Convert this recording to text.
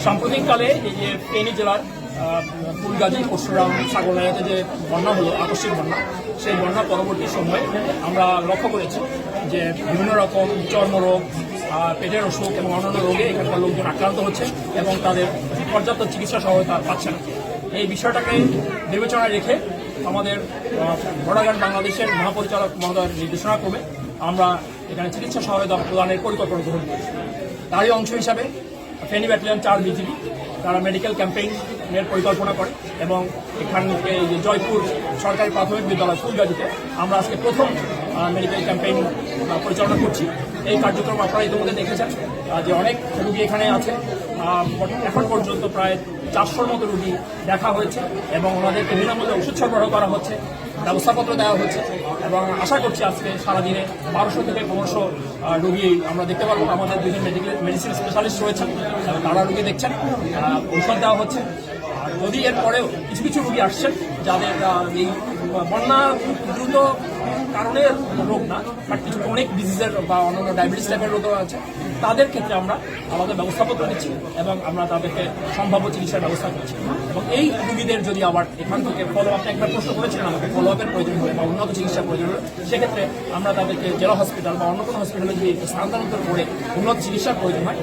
সাম্প্রতিককালে এই যে ফেনী জেলার ফুলগাজী পরশুরাম ছাগলনাইয়াতে যে বন্যা হলো, আকস্মিক বন্যা, সেই বন্যা পরবর্তী সময়ে আমরা লক্ষ্য করেছি যে বিভিন্ন রকম চর্মরোগ, পেটের অসুখ এবং অন্যান্য রোগে এখানকার লোকজন আক্রান্ত হচ্ছে এবং তাদের পর্যাপ্ত চিকিৎসা সহায়তা পাচ্ছে না। এই বিষয়টাকে বিবেচনায় রেখে আমাদের বর্ডার বাংলাদেশের মহাপরিচালক মহোদয়ের নির্দেশনা ক্রমে আমরা এখানে চিকিৎসা সহায়তা প্রদানের পরিকল্পনা গ্রহণ করেছি। তারই অংশ হিসাবে ফেনী ব্যাটালিয়ন 4 বিজিবি তারা মেডিকেল ক্যাম্পেইনের পরিকল্পনা করে এবং এখানে জয়পুর সরকারি প্রাথমিক বিদ্যালয় ফুলগাজীতে আমরা আজকে প্রথম মেডিকেল ক্যাম্পেইন পরিচালনা করছি। এই কার্যক্রম আপনারা ইতিমধ্যে দেখেছেন যে অনেক রুগী এখানে আছে। এখন পর্যন্ত প্রায় 400-র মতো রুগী দেখা হয়েছে এবং ওনাদেরকে বিনামূল্যে ওষুধ সরবরাহ করা হচ্ছে, ব্যবস্থাপত্র দেওয়া হচ্ছে এবং আশা করছি আজকে সারাদিনে 1200 থেকে 1500 রুগী আমরা দেখতে পারবো। আমাদের দুজন মেডিসিন স্পেশালিস্ট রয়েছেন, তারা রুগী দেখছেন, ঔষধ দেওয়া হচ্ছে। আর যদি এরপরেও কিছু কিছু রুগী আসছেন যাদের এই বন্যা দ্রুত কারণের রোগ না, বাট কিছু অনেক ডিজিজের বা অন্যান্য ডায়াবেটিস টাইপের রোগও আছে, তাদের ক্ষেত্রে আমরা আমাদের ব্যবস্থাপত্র দিচ্ছি এবং আমরা তাদেরকে সম্ভাব্য চিকিৎসার ব্যবস্থা করছি। এবং এই রুগীদের যদি আবার এখান থেকে ফলো আপনি একবার প্রশ্ন করেছিলেন আমাকে, ফলো আপের প্রয়োজন হয় বা উন্নত চিকিৎসার প্রয়োজন হয়, সেক্ষেত্রে আমরা তাদেরকে জেলা হসপিটাল বা অন্য কোনো হসপিটালে যদি স্থানান্তর করে উন্নত চিকিৎসার প্রয়োজন হয়